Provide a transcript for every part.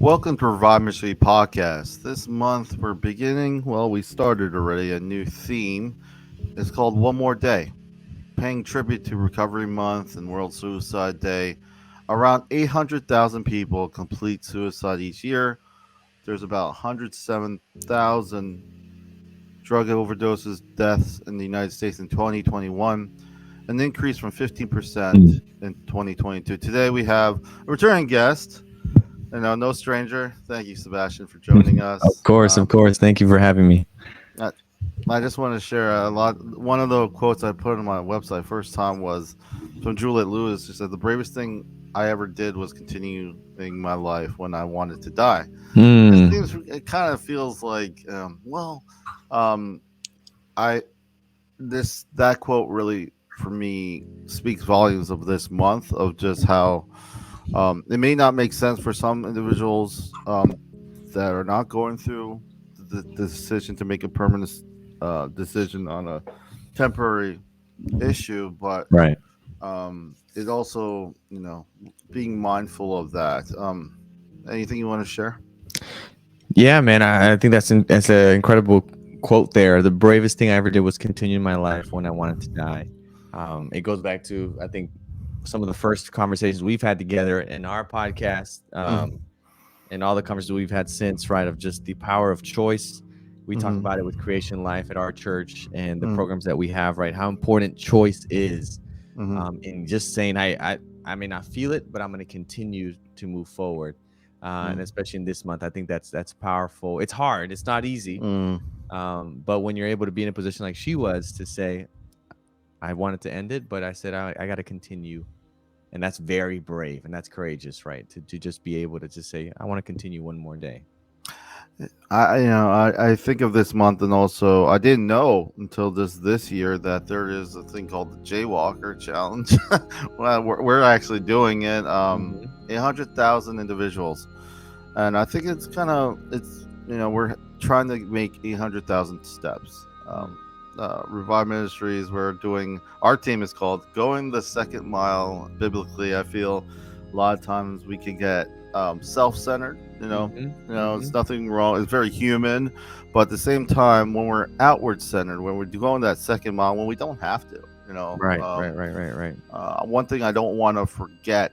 Welcome to Revive Ministries Podcast. This month we started already a new theme. It's called One More Day, paying tribute to Recovery Month and World Suicide Day. Around 800,000 people complete suicide each year. There's about 107,000 drug overdoses deaths in the United States in 2021, an increase from 15% in 2022. Today we have a returning guest. No stranger. Thank you, Sebastian, for joining us. Of course. Thank you for having me. I just want to share a lot. One of the quotes I put on my website first time was from Juliette Lewis. She said, "The bravest thing I ever did was continuing my life when I wanted to die." It kind of feels like, I that quote really for me speaks volumes of this month of just how it may not make sense for some individuals that are not going through the decision to make a permanent decision on a temporary issue, but Right. it also, being mindful of that. Anything you want to share? Yeah, man. I think that's an incredible quote there. The bravest thing I ever did was continue my life when I wanted to die. It goes back to, I think, some of the first conversations we've had together in our podcast, and all the conversations we've had since, right, of just the power of choice. We talk about it with Creation Life at our church and the programs that we have, right? How important choice is. And just saying, I may not feel it, but I'm going to continue to move forward. And especially in this month, I think that's powerful. It's hard. It's not easy. But when you're able to be in a position like she was to say, I wanted to end it, but I said, I got to continue. And that's very brave and that's courageous, right? To just be able to just say, I want to continue one more day. I think of this month, and also I didn't know until this year that there is a thing called the Jaywalker Challenge. Well, we're actually doing it. 800,000 individuals, and I think we're trying to make 800,000 steps. Revive Ministries, our team is called Going the Second Mile Biblically. I feel a lot of times we can get self-centered. It's nothing wrong. It's very human, but at the same time, when we're outward-centered, when we're going that second mile, when we don't have to, Right. One thing I don't want to forget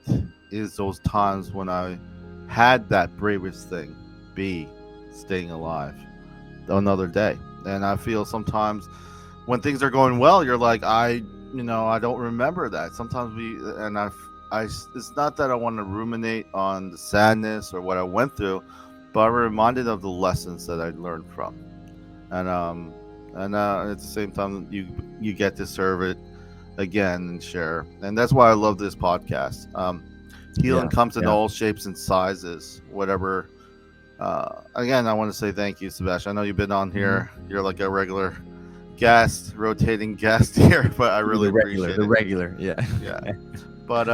is those times when I had that bravest thing be staying alive another day. And I feel sometimes when things are going well, you're like, I don't remember that. Sometimes it's not that I want to ruminate on the sadness or what I went through, but I'm reminded of the lessons that I learned from. And at the same time, you get to serve it again and share. And that's why I love this podcast. Healing comes in all shapes and sizes, whatever. Again, I want to say thank you, Sebastian. I know you've been on here. You're like a regular guest, rotating guest here, but I really appreciate it. The regular, yeah. But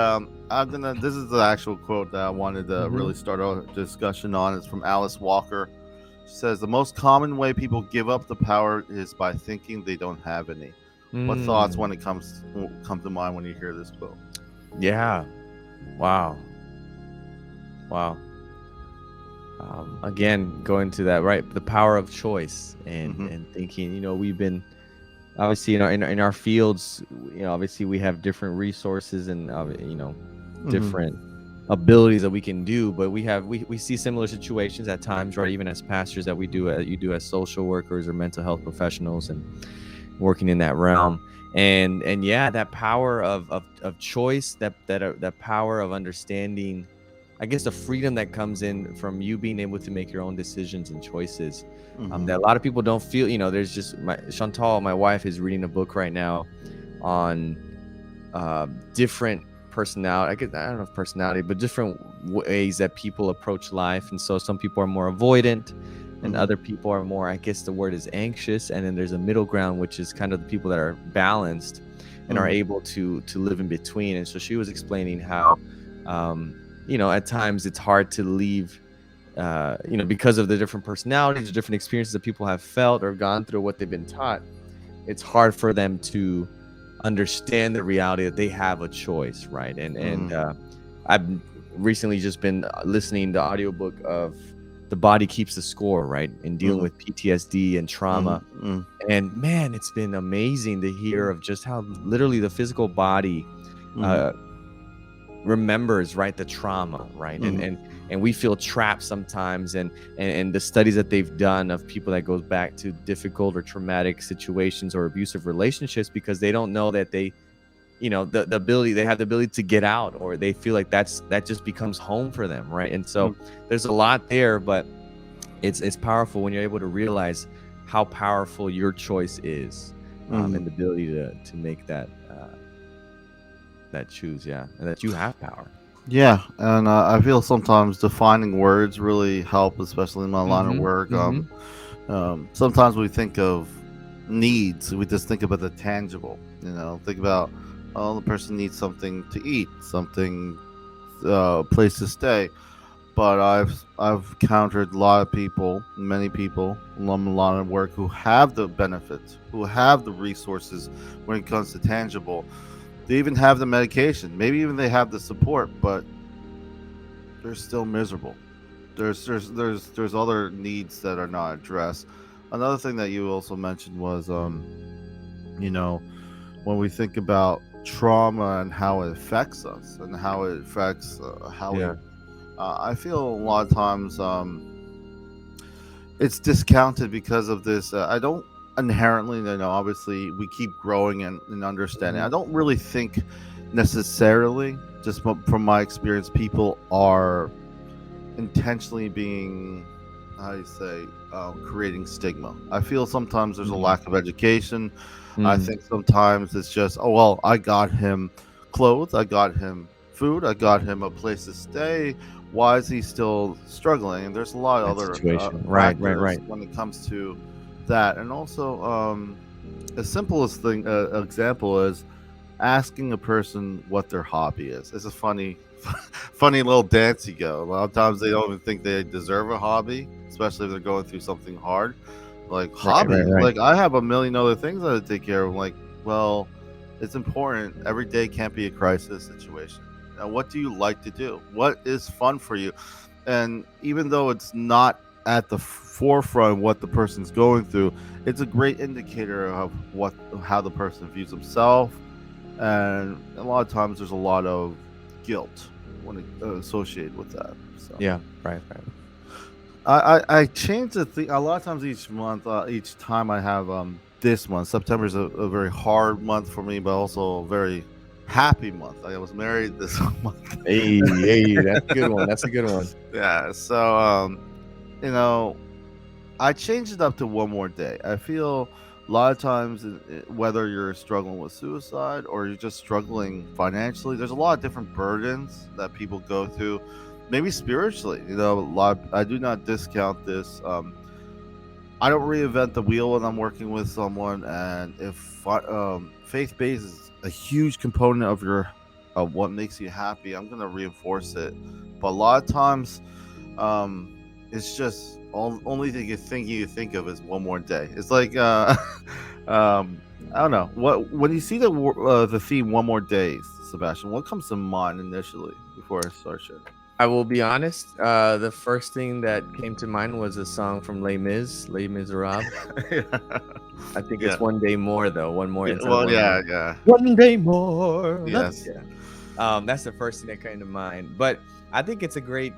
this is the actual quote that I wanted to really start our discussion on. It's from Alice Walker. She says, "The most common way people give up the power is by thinking they don't have any." What thoughts come to mind when you hear this quote? Yeah. Wow. Again, going to that, right? The power of choice and thinking. We've been obviously in our fields. Obviously we have different resources and different abilities that we can do, but we see similar situations at times, right? Even as pastors, that you do as social workers or mental health professionals and working in that realm. And that power of choice, that power of understanding, I guess the freedom that comes in from you being able to make your own decisions and choices, that a lot of people don't feel. There's just Chantal, my wife, is reading a book right now on different personality. I don't know if personality, but different ways that people approach life. And so some people are more avoidant, and other people are more, I guess the word is anxious. And then there's a middle ground, which is kind of the people that are balanced and are able to live in between. And so she was explaining how, at times it's hard to leave, because of the different personalities, the different experiences that people have felt or gone through, what they've been taught. It's hard for them to understand the reality that they have a choice, right? And recently just been listening to audiobook of The Body Keeps the Score, right, and dealing with PTSD and trauma. And man, it's been amazing to hear of just how literally the physical body remembers, right, the trauma, right, and we feel trapped sometimes, and the studies that they've done of people that goes back to difficult or traumatic situations or abusive relationships because they don't know that they, you know, they have the ability to get out, or they feel like that just becomes home for them, right? And so there's a lot there, but it's powerful when you're able to realize how powerful your choice is, and the ability to make that choose, and that you have power. Yeah, and I feel sometimes defining words really help, especially in my line of work. Sometimes we think of needs, we just think about the tangible. You know, think about, oh, the person needs something to eat, something, place to stay. But I've encountered a lot of people, many people, a lot of work who have the benefits, who have the resources when it comes to tangible. They even have the medication, maybe even they have the support, but they're still miserable. There's other needs that are not addressed. Another thing that you also mentioned was, you know, when we think about trauma and how it affects us and how it affects how we, I feel a lot of times it's discounted because of this. I don't inherently, you know, obviously we keep growing and understanding. I don't really think necessarily, just from my experience, people are intentionally being, how do you say, creating stigma. I feel sometimes there's a lack of education. I think sometimes it's just, oh well, I got him clothes, I got him food, I got him a place to stay. Why is he still struggling? And there's a lot of other right when it comes to that. And also, a simplest thing, example is asking a person what their hobby is. It's a funny little dance you go. A lot of times they don't even think they deserve a hobby, especially if they're going through something hard. Like, hobby, like, I have a million other things that I take care of. Like, well, it's important. Every day can't be a crisis situation. Now, what do you like to do? What is fun for you? And even though it's not at the forefront what the person's going through, it's a great indicator of how the person views himself. And a lot of times there's a lot of guilt when associated with that. So right. I change the thing a lot of times each month. Each time I have this month, September is a very hard month for me, but also a very happy month. I was married this month. Hey, that's a good one. That's a good one. Yeah. So you know, I changed it up to one more day. I feel a lot of times, whether you're struggling with suicide or you're just struggling financially, there's a lot of different burdens that people go through. Maybe spiritually, you know, I do not discount this. I don't reinvent the wheel when I'm working with someone, and if faith-based is a huge component of what makes you happy, I'm gonna reinforce it. But a lot of times, it's just only thing you think of is one more day. It's like I don't know when you see the theme "One More Days," Sebastian, what comes to mind initially before I start shit? I will be honest. The first thing that came to mind was a song from Les Miserables. I think it's One Day More, though. One more. One day more. Yes. That's the first thing that came to mind. But I think it's a great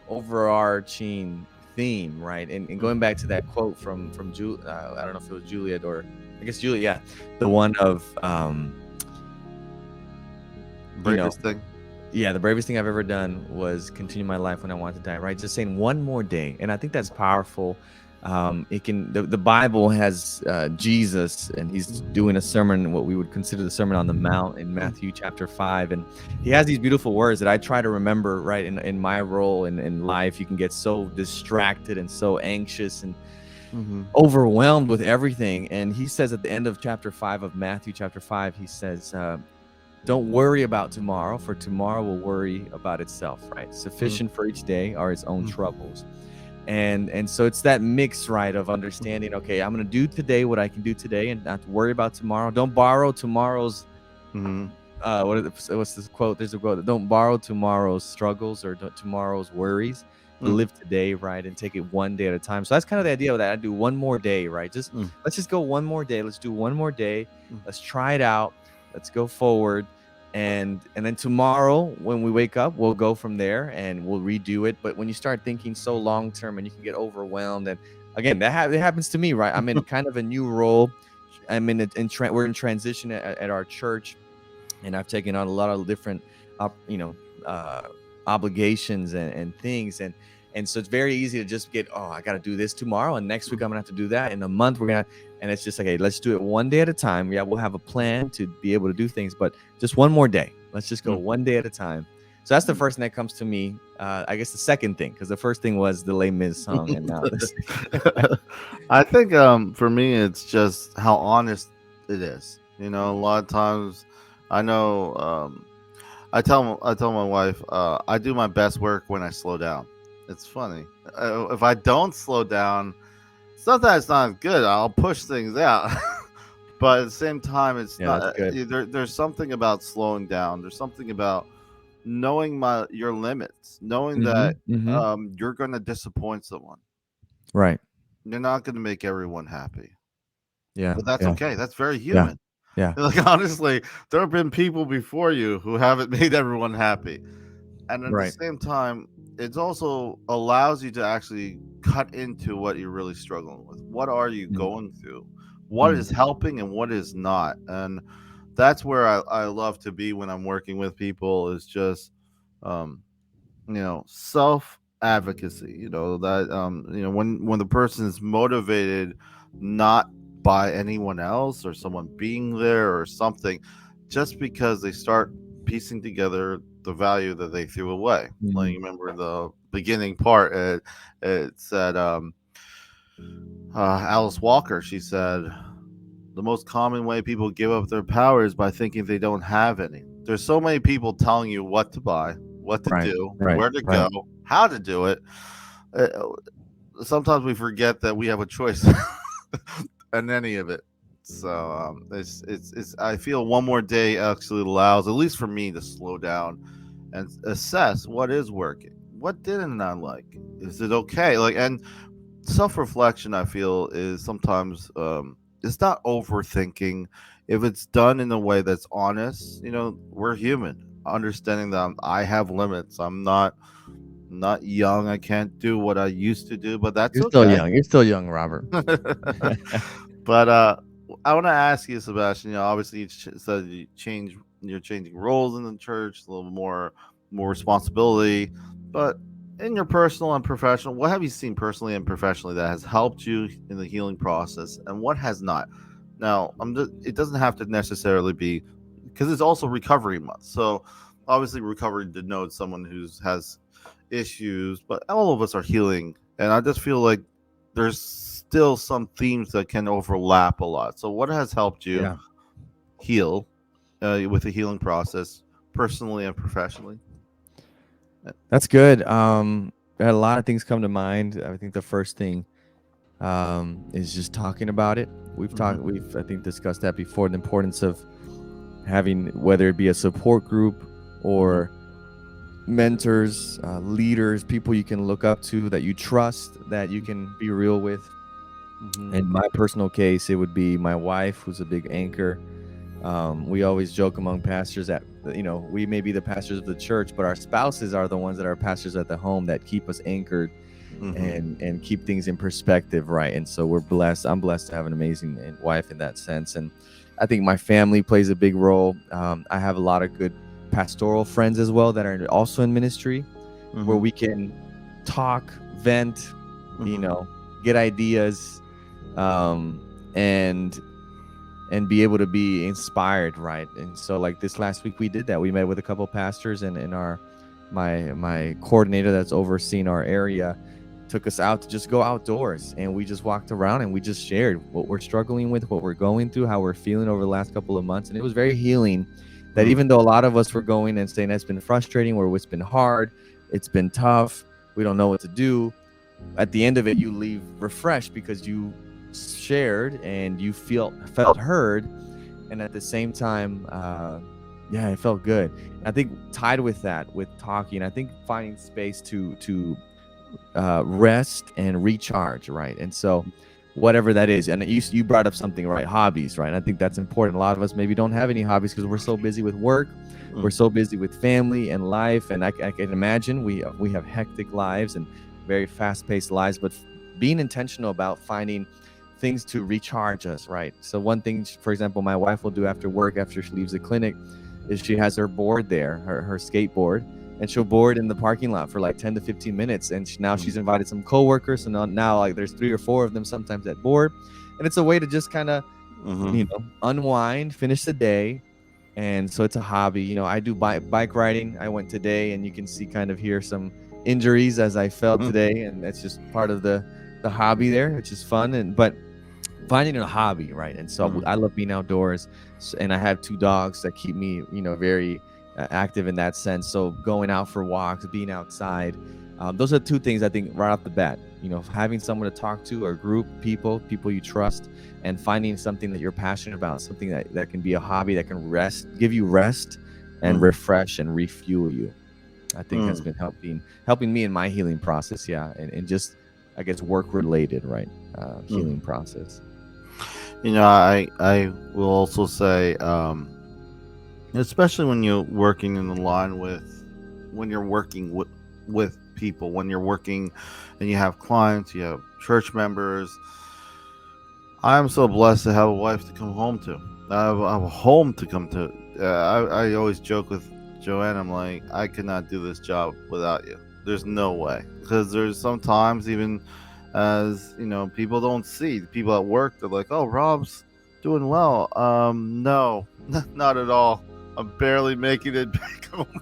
overarching theme, right? And going back to that quote from Juliet, I don't know if it was Juliet or I guess Juliet, yeah, the one of bravest thing. Yeah, the bravest thing I've ever done was continue my life when I wanted to die, right? Just saying one more day. And I think that's powerful. The Bible has Jesus, and he's doing a sermon, what we would consider the Sermon on the Mount in Matthew chapter 5. And he has these beautiful words that I try to remember, right? In my role in life, you can get so distracted and so anxious and overwhelmed with everything. And he says at the end of chapter 5 of Matthew chapter 5, he says, don't worry about tomorrow, for tomorrow will worry about itself, right? Sufficient for each day are its own troubles. And so it's that mix, right, of understanding, okay, I'm going to do today what I can do today and not to worry about tomorrow. Don't borrow tomorrow's what's this quote? There's a quote: "Don't borrow tomorrow's struggles or tomorrow's worries, but Mm, live today, right, and take it one day at a time." So that's kind of the idea of that. I do one more day, right? mm, Let's just go one more day. Let's do one more day. mm, Let's try it out. Let's go forward, and then tomorrow when we wake up, we'll go from there and we'll redo it. But when you start thinking so long term, and you can get overwhelmed, and again, it happens to me, right? I'm in kind of a new role. We're in transition at our church, and I've taken on a lot of different, you know, uh, obligations and things, and so it's very easy to just get, oh, I got to do this tomorrow, and next week I'm gonna have to do that. In a month we're gonna, and it's just like, hey, let's do it one day at a time. Yeah, we'll have a plan to be able to do things, but just one more day. Let's just go mm. one day at a time. So that's the first thing that comes to me. I guess the second thing, because the first thing was the Les Mis song, and now this. I think for me it's just how honest it is. You know, a lot of times I know I tell my wife I do my best work when I slow down. It's funny. If I don't slow down, it's not that it's not good. I'll push things out. But at the same time it's Yeah, not that's good. there's something about slowing down. There's something about knowing your limits, knowing that Mm-hmm. you're going to disappoint someone. Right. You're not going to make everyone happy, Yeah. but that's Yeah. okay. That's very Yeah. human. Yeah. Like honestly, there have been people before you who haven't made everyone happy, and at the Right. same time, it also allows you to actually cut into what you're really struggling with. What are you Mm, going through? What mm, is helping and what is not? And that's where I love to be when I'm working with people. Is just um, self advocacy. That when the person is motivated not by anyone else or someone being there or something, just because they start piecing together the value that they threw away. Like, mm. you remember the beginning part, it said Alice Walker, she said, the most common way people give up their power is by thinking they don't have any. There's so many people telling you what to buy, what to Right. do, Right. where to Right. go, how to do it. Uh, Sometimes we forget that we have a choice in any of it. So it's. I feel one more day actually allows, at least for me, to slow down and assess what is working, what didn't I like, is it okay, like, and self-reflection I feel is sometimes it's not overthinking if it's done in a way that's honest. We're human, understanding that I have limits. I'm not young, I can't do what I used to do, but that's You're still okay. young. You're still young, Robert. But I want to ask you, Sebastian, obviously you said you're changing roles in the church, a little more responsibility, but in your personal and professional, what have you seen personally and professionally that has helped you in the healing process, and what has not? Now, it doesn't have to necessarily be, because it's also recovery month. So obviously recovery denotes someone who has issues, but all of us are healing, and I just feel like there's still some themes that can overlap a lot. So what has helped you Yeah, heal with the healing process, personally and professionally? that's good. I had a lot of things come to mind. I think the first thing is just talking about it. Mm-hmm. We've I think discussed that before. The importance of having, whether it be a support group Mm-hmm. or mentors, leaders, people you can look up to that you trust, that you can be real with. Mm-hmm. In my personal case, it would be my wife, who's a big anchor. We always joke among pastors that, we may be the pastors of the church, but our spouses are the ones that are pastors at the home, that keep us anchored Mm-hmm. and keep things in perspective, right? And so we're blessed. I'm blessed to have an amazing wife in that sense. And I think my family plays a big role. I have a lot of good pastoral friends as well that are also in ministry, where Mm-hmm. we can talk, vent, you Mm-hmm. know, get ideas, um, and be able to be inspired, right? And so, like, this last week we did that. We met with a couple of pastors, and my coordinator that's overseeing our area took us out to just go outdoors, and we just walked around and we just shared what we're struggling with, what we're going through, how we're feeling over the last couple of months. And it was very healing, that Mm-hmm. even though a lot of us were going and saying it's been frustrating, or it's been hard, it's been tough, we don't know what to do, at the end of it you leave refreshed because you shared and you felt heard. And at the same time, Yeah, it felt good. I think tied with that, with talking, I think finding space to rest and recharge, right? And so whatever that is, and you brought up something, right? Hobbies, right? And I think that's important. A lot of us maybe don't have any hobbies because we're so busy with work, we're so busy with family and life, and I can imagine we have hectic lives and very fast-paced lives, but being intentional about finding things to recharge us, right? So one thing, for example, my wife will do after work, after she leaves the clinic, is she has her board there, her skateboard, and she'll board in the parking lot for like 10 to 15 minutes. And now she's invited some coworkers. So now like there's 3 or 4 of them sometimes at board. And it's a way to just kind of, unwind, finish the day. And so it's a hobby. I do bike riding. I went today, and you can see kind of here some injuries as I fell today. And that's just part of the hobby there, which is fun. But finding a hobby, right? And so I love being outdoors, and I have 2 dogs that keep me, very active in that sense. So going out for walks, being outside, those are 2 things I think right off the bat. Having someone to talk to, or group people you trust, and finding something that you're passionate about, something that can be a hobby that can give you rest and refresh and refuel you. I think has been helping me in my healing process, and just, I guess, work related, right? Healing process. I will also say, especially when you're working in the line when you're working with people, when you're working and you have clients, you have church members. I am so blessed to have a wife to come home to. I have a home to come to. I always joke with Joanne, I'm like, I could not do this job without you. There's no way. Because there's sometimes, even as people don't see, people at work, they're like, oh, Rob's doing well. No, not at all. I'm barely making it back home.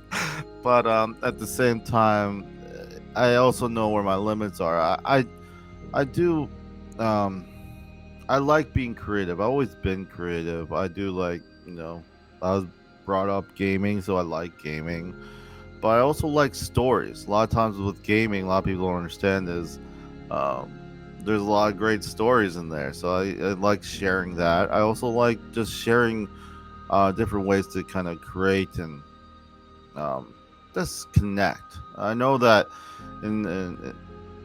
But at the same time, I also know where my limits are. I do I like being creative. I've always been creative. I do like, I was brought up gaming, so I like gaming. But I also like stories. A lot of times with gaming, a lot of people don't understand is there's a lot of great stories in there. So I like sharing that. I also like just sharing different ways to kind of create and just connect. I know that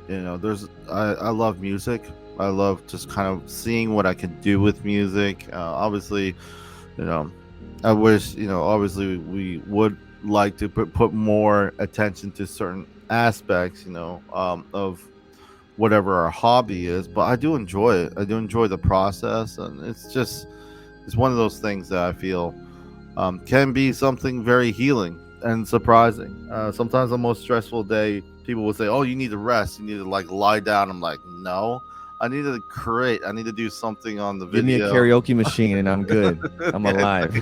there's I love music. I love just kind of seeing what I can do with music. Obviously, I wish, obviously we would like to put more attention to certain aspects, of whatever our hobby is. But I do enjoy it. I do enjoy the process, and it's one of those things that I feel can be something very healing and surprising. Sometimes the most stressful day, people will say, "Oh, you need to rest. You need to like lie down." I'm like, no. I need to create. I need to do something on the Give me a video. karaoke machine and I'm good. I'm alive.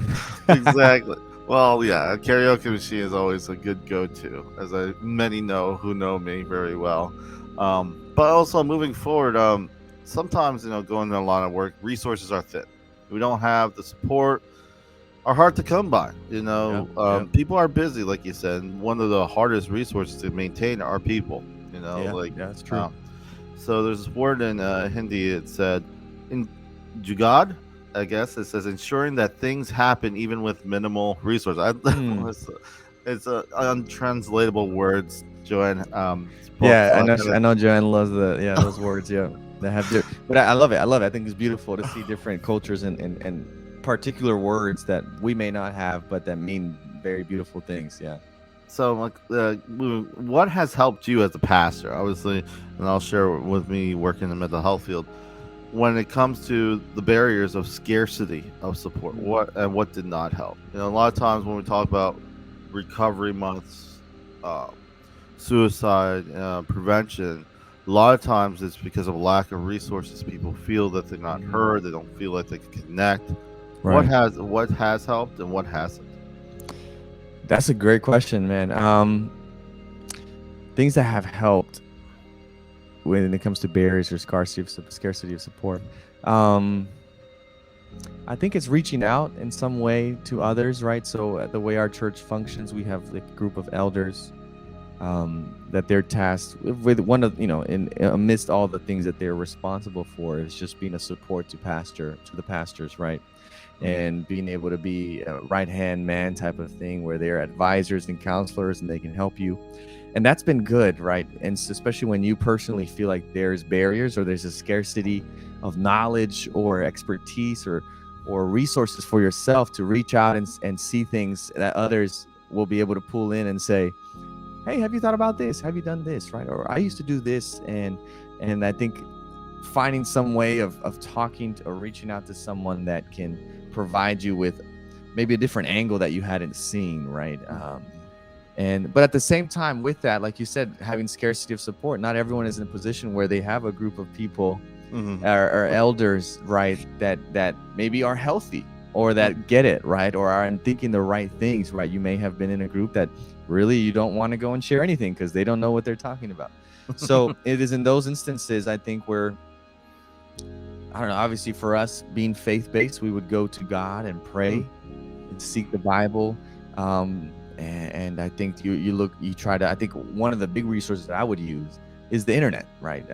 Exactly. Well, yeah, a karaoke machine is always a good go-to, as many know who know me very well. But also moving forward, sometimes going to a lot of work, resources are thin. We don't have the support, are hard to come by. People are busy, like you said. And one of the hardest resources to maintain are people. Yeah, that's true. So there's this word in Hindi. It said, in Jugad, I guess it says ensuring that things happen even with minimal resources. It's a untranslatable words, Joanne. Yeah, I know Joanne loves those words. Yeah, that have but I love it. I love it. I think it's beautiful to see different cultures and particular words that we may not have, but that mean very beautiful things. Yeah. So, what has helped you as a pastor, obviously, and I'll share with me working in the mental health field, when it comes to the barriers of scarcity of support, what did not help? A lot of times when we talk about recovery months, suicide prevention, a lot of times it's because of lack of resources. People feel that they're not heard. They don't feel like they can connect. Right. What has helped and what hasn't? That's a great question, man. Things that have helped when it comes to barriers or scarcity of support. I think it's reaching out in some way to others, right? So the way our church functions, we have like a group of elders that they're tasked with one of, in amidst all the things that they're responsible for, is just being a support to the pastors, right? And being able to be a right hand man type of thing, where they're advisors and counselors and they can help you. And that's been good, right? And especially when you personally feel like there's barriers or there's a scarcity of knowledge or expertise or resources for yourself to reach out and see things that others will be able to pull in and say, hey, have you thought about this? Have you done this? Right? Or I used to do this. And I think finding some way of talking to, or reaching out to someone that can provide you with maybe a different angle that you hadn't seen, right? But at the same time, with that, like you said, having scarcity of support, not everyone is in a position where they have a group of people or elders, right, that maybe are healthy or that get it, right, or are thinking the right things, right? You may have been in a group that really you don't want to go and share anything because they don't know what they're talking about. So it is in those instances, I think, where, I don't know, obviously for us being faith-based, we would go to God and pray and seek the Bible. And I think you try to, I think one of the big resources that I would use is the internet, right?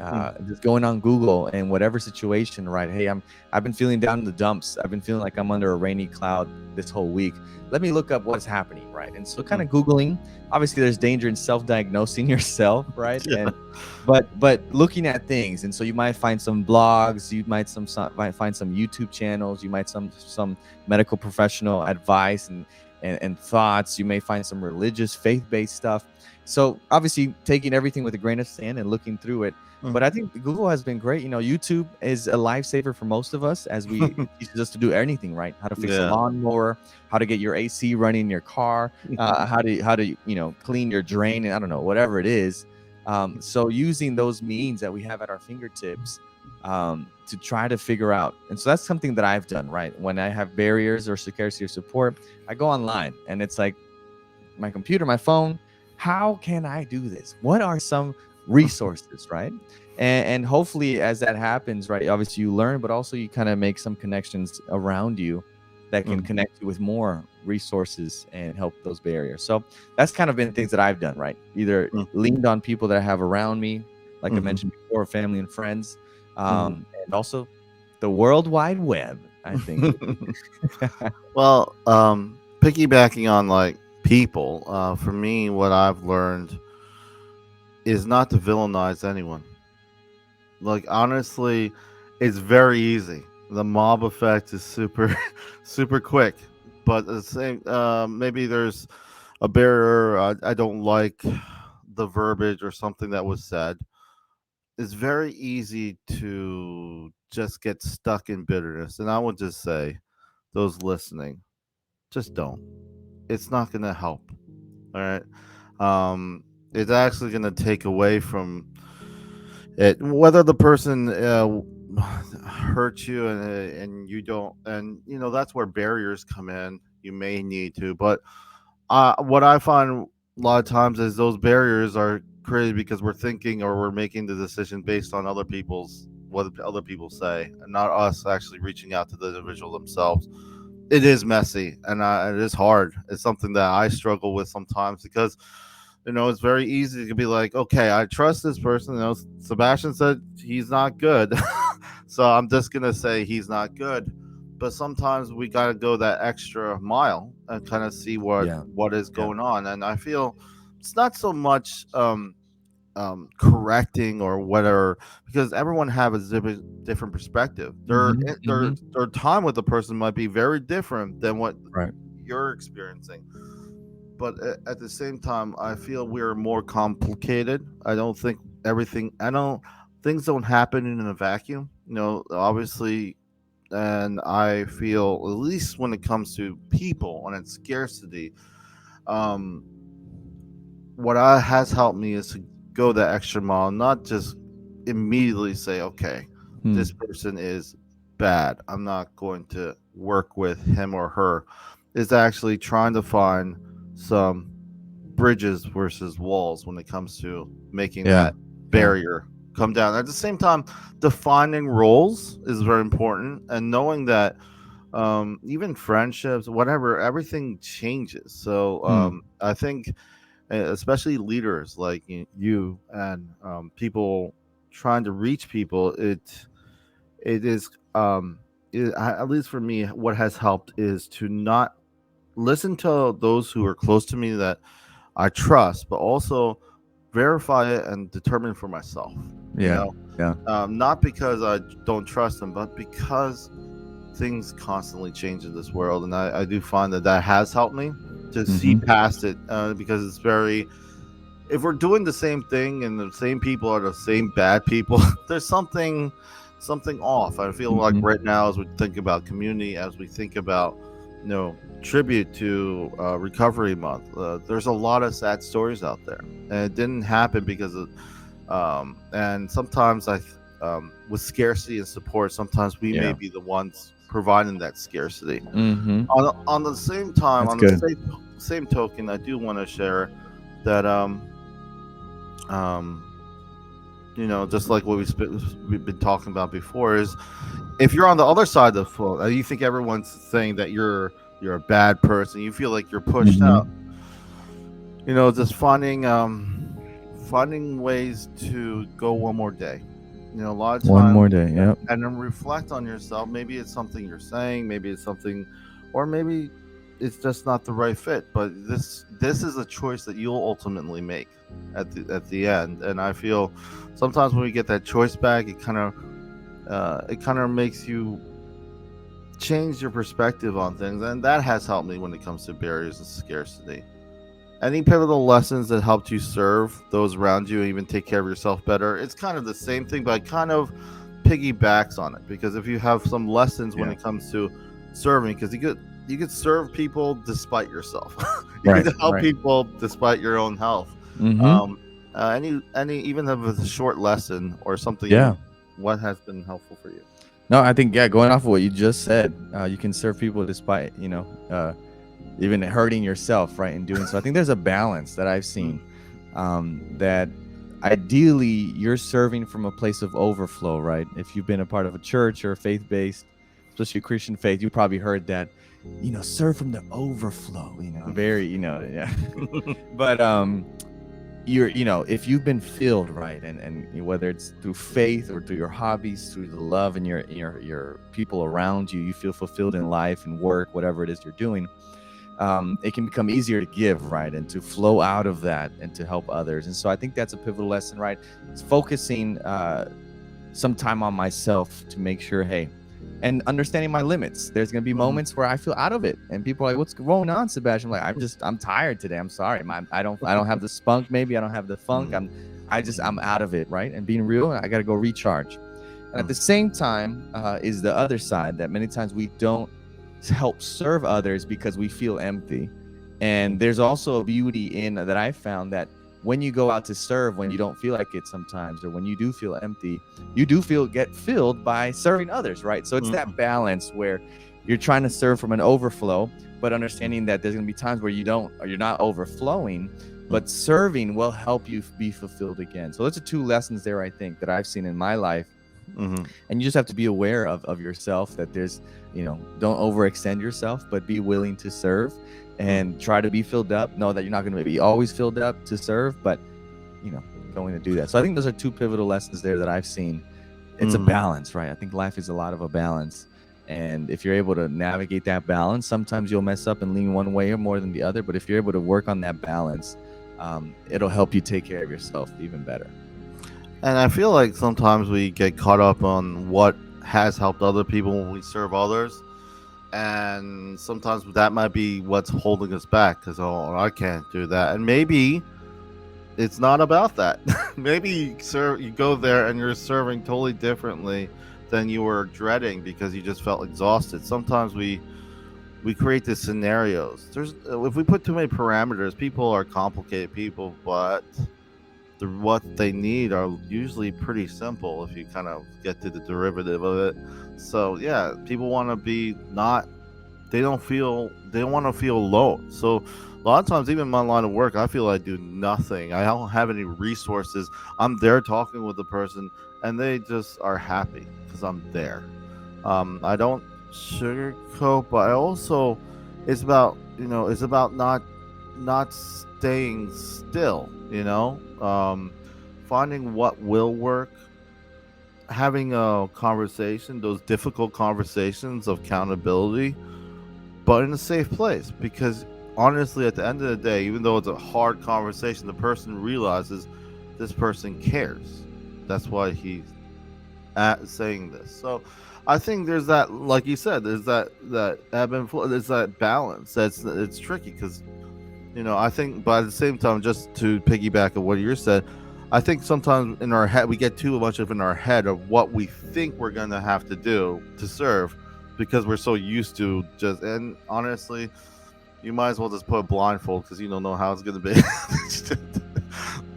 Just going on Google and whatever situation, right? Hey, I've been feeling down in the dumps. I've been feeling like I'm under a rainy cloud this whole week. Let me look up what's happening, right? And so kind of Googling, obviously there's danger in self-diagnosing yourself, right? Yeah. But looking at things. And so you might find some blogs, you might find some YouTube channels, you might some medical professional advice and thoughts. You may find some religious faith-based stuff. So obviously taking everything with a grain of sand and looking through it. But I think Google has been great. YouTube is a lifesaver for most of us, as it teaches us to do anything, right? How to fix a lawnmower, how to get your AC running in your car, how to clean your drain, and I don't know, whatever it is. So using those means that we have at our fingertips to try to figure out. And so that's something that I've done, right? When I have barriers or scarcity of support, I go online and it's like my computer, my phone. How can I do this? What are some resources, right? And hopefully as that happens, right, obviously you learn, but also you kind of make some connections around you that can connect you with more resources and help those barriers. So that's kind of been things that I've done, right? Either leaned on people that I have around me, like I mentioned before, family and friends, and also the World Wide Web, I think. Well, piggybacking on like people, for me, what I've learned is not to villainize anyone. Like, honestly, it's very easy. The mob effect is super, super quick. But at the same, maybe there's a barrier. I don't like the verbiage or something that was said. It's very easy to just get stuck in bitterness. And I would just say, those listening, just don't. It's not going to help. All right. It's actually going to take away from it, whether the person hurts you and you don't, and that's where barriers come in. You may need to, but what I find a lot of times is those barriers are created because we're thinking or we're making the decision based on what other people say, and not us actually reaching out to the individual themselves. It is messy and it is hard. It's something that I struggle with sometimes because it's very easy to be like, okay, I trust this person. Sebastian said he's not good, so I'm just gonna say he's not good. But sometimes we gotta go that extra mile and kind of see what is going on. And I feel it's not so much correcting or whatever, because everyone have a different perspective. Their time with the person might be very different than what you're experiencing. But at the same time, I feel we're more complicated. I don't think things don't happen in a vacuum. Obviously, and I feel, at least when it comes to people and its scarcity, um, has helped me is to go that extra mile, not just immediately say, okay, this person is bad, I'm not going to work with him or her. Is actually trying to find some bridges versus walls when it comes to making that barrier come down. At the same time, defining roles is very important, and knowing that even friendships, whatever, everything changes. So I think especially leaders like you and people trying to reach people. It is at least for me, what has helped is to not listen to those who are close to me that I trust, but also verify it and determine for myself. You Yeah. know, Yeah. not because I don't trust them, but because things constantly change in this world, and I do find that that has helped me to see Mm-hmm. past it, because it's very, if we're doing the same thing and the same people are the same bad people, there's something off. I feel like Mm-hmm. right now, as we think about community, as we think about, tribute to Recovery Month, there's a lot of sad stories out there, and it didn't happen because of and sometimes with scarcity and support, sometimes we may Yeah. be the ones providing that scarcity. Mm-hmm. On the same time, That's on the good. same token, I do want to share that um just like what we've been talking about before, is if you're on the other side of the phone and you think everyone's saying that you're a bad person, you feel like you're pushed Mm-hmm. out, just finding ways to go one more day. A lot of One times, more day. Yep. and then reflect on yourself. Maybe it's something you're saying, maybe it's something, or maybe it's just not the right fit. But this is a choice that you'll ultimately make at the end. And I feel sometimes when we get that choice back, it kind of makes you change your perspective on things, and that has helped me when it comes to barriers and scarcity. Any pivotal lessons that helped you serve those around you and even take care of yourself better? It's kind of the same thing, but it kind of piggybacks on it, because if you have some lessons when Yeah. it comes to serving, because you could serve people despite yourself. You Right. could help Right. people despite your own health. Mm-hmm. Um, any even if it's a short lesson or something, Yeah. what has been helpful for you? No, I think, yeah, going off of what you just said, you can serve people despite, even hurting yourself, right, in doing so. I think there's a balance that I've seen, that ideally you're serving from a place of overflow, right? If you've been a part of a church or a faith-based, especially Christian faith, you probably heard that, serve from the overflow, very, yeah. But if you've been filled, right, and whether it's through faith or through your hobbies, through the love and your people around you, you feel fulfilled in life and work, whatever it is you're doing, it can become easier to give, right, and to flow out of that and to help others. And so I think that's a pivotal lesson, right? It's focusing some time on myself to make sure, hey, and understanding my limits. There's going to be moments where I feel out of it, and people are like, "What's going on, Sebastian?" I'm like, I'm tired today. I'm sorry. I don't have the spunk. Maybe I don't have the funk. I'm out of it, right? And being real, I got to go recharge. And at the same time, is the other side that many times we don't help serve others because we feel empty. And there's also a beauty in that I found, that when you go out to serve, when you don't feel like it sometimes, or when you do feel empty, you do get filled by serving others, right? So it's that balance where you're trying to serve from an overflow, but understanding that there's going to be times where you're not overflowing, but serving will help you be fulfilled again. So those are two lessons there, I think, that I've seen in my life. And you just have to be aware of yourself, that there's, don't overextend yourself, but be willing to serve and try to be filled up. Know that you're not going to be always filled up to serve, but going to do that. So I think those are two pivotal lessons there that I've seen. It's a balance, right? I think life is a lot of a balance. And if you're able to navigate that balance, sometimes you'll mess up and lean one way or more than the other. But if you're able to work on that balance, it'll help you take care of yourself even better. And I feel like sometimes we get caught up on what has helped other people when we serve others. And sometimes that might be what's holding us back, because, I can't do that. And maybe it's not about that. Maybe you go there and you're serving totally differently than you were dreading because you just felt exhausted. Sometimes we create these scenarios. If we put too many parameters, people are complicated people, but what they need are usually pretty simple if you kind of get to the derivative of it. So yeah, people want to be they don't want to feel alone. So a lot of times, even in my line of work, I feel I do nothing. I don't have any resources. I'm there talking with the person, and they just are happy because I'm there. I don't sugarcoat, but I also, it's about not not staying still, finding what will work, having a conversation, those difficult conversations of accountability, but in a safe place. Because honestly, at the end of the day, even though it's a hard conversation, the person realizes this person cares. That's why he's saying this. So I think there's that, like you said, there's that ebb and flow, there's that balance. It's tricky because I think, but at the same time, just to piggyback on what you said, I think sometimes in our head we get too much of in our head of what we think we're gonna have to do to serve, because we're so used to just. And honestly, you might as well just put a blindfold because you don't know how it's gonna be.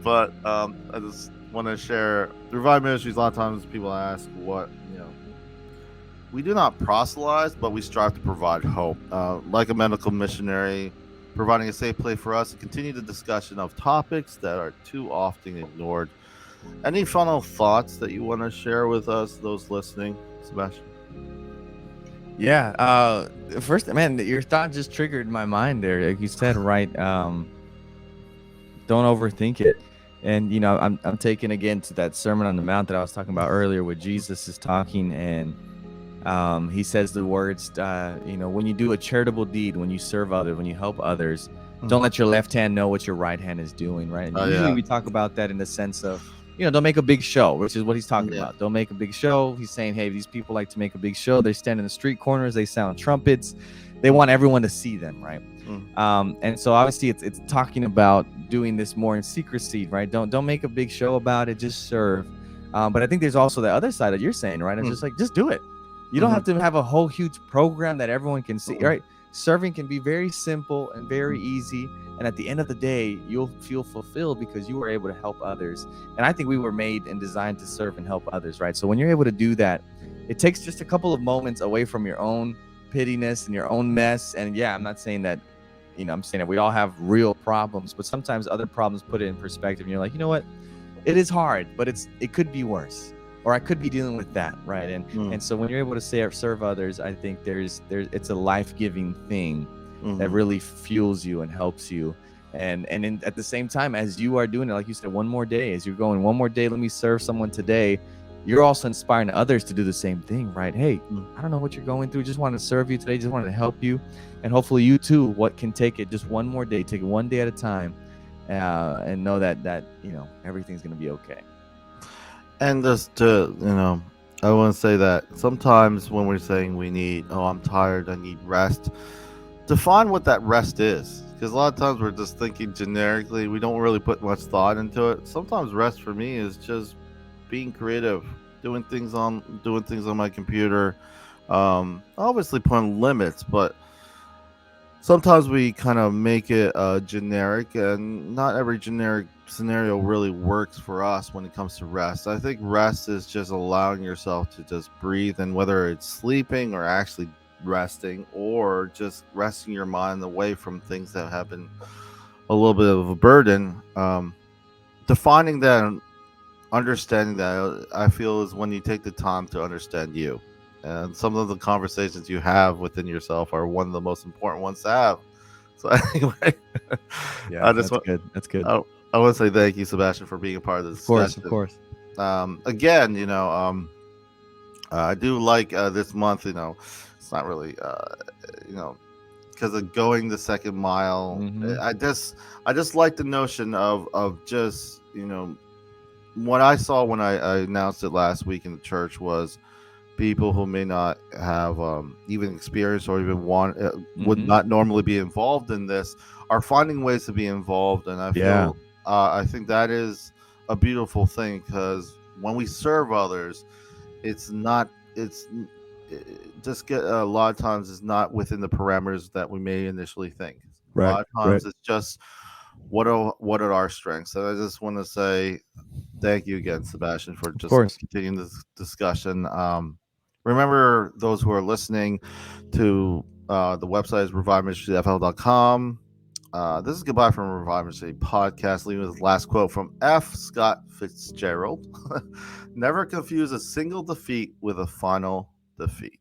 But I just want to share Revive Ministries. A lot of times people ask what we do not proselytize, but we strive to provide hope, like a medical missionary, providing a safe place for us to continue the discussion of topics that are too often ignored. Any final thoughts that you want to share with us, those listening, Sebastian? Yeah. First, man, your thought just triggered my mind there. Like you said, right? Don't overthink it. And I'm taken again to that Sermon on the Mount that I was talking about earlier, where Jesus is talking, and he says the words, when you do a charitable deed, when you serve others, when you help others, don't let your left hand know what your right hand is doing, right? And usually we talk about that in the sense of, don't make a big show, which is what he's talking about. Don't make a big show. He's saying, hey, these people like to make a big show. They stand in the street corners. They sound trumpets. They want everyone to see them, right? And so obviously it's talking about doing this more in secrecy, right? Don't make a big show about it. Just serve. But I think there's also the other side that you're saying, right? It's just like, just do it. You don't have to have a whole huge program that everyone can see, right? Serving can be very simple and very easy. And at the end of the day, you'll feel fulfilled because you were able to help others. And I think we were made and designed to serve and help others, right? So when you're able to do that, it takes just a couple of moments away from your own pittiness and your own mess. And yeah, I'm not saying that, I'm saying that we all have real problems, but sometimes other problems put it in perspective. And you're like, you know what? It is hard, but it could be worse. Or I could be dealing with that, right? And so when you're able to serve others, I think it's a life-giving thing that really fuels you and helps you. And at the same time, as you are doing it, like you said, one more day, as you're going, one more day, let me serve someone today. You're also inspiring others to do the same thing, right? Hey, I don't know what you're going through. Just want to serve you today. Just wanted to help you. And hopefully you too, what can take it just one more day, take it one day at a time, and know that everything's going to be okay. And just to, I want to say that sometimes when we're saying we need, I'm tired, I need rest, define what that rest is. Because a lot of times we're just thinking generically, we don't really put much thought into it. Sometimes rest for me is just being creative, doing things on my computer, obviously putting limits, but sometimes we kind of make it generic, and not every generic scenario really works for us when it comes to rest. I think rest is just allowing yourself to just breathe, and whether it's sleeping or actually resting, or just resting your mind away from things that have been a little bit of a burden, defining that and understanding that, I feel, is when you take the time to understand you. And some of the conversations you have within yourself are one of the most important ones to have. So anyway, yeah, that's good. That's good. I want to say thank you, Sebastian, for being a part of this discussion. Of course. Again, I do like this month. It's not really, because of going the second mile. I just like the notion of just what I saw when I announced it last week in the church was people who may not have even experienced or even would not normally be involved in this are finding ways to be involved. And I feel I think that is a beautiful thing, because when we serve others, it just get a lot of times it's not within the parameters that we may initially think. A lot of times it's just what are our strengths. And I just want to say thank you again, Sebastian, for just continuing this discussion. Remember, those who are listening, to the website is reviveministriesfl.com. This is goodbye from Revive Ministries Podcast, leaving with the last quote from F. Scott Fitzgerald. Never confuse a single defeat with a final defeat.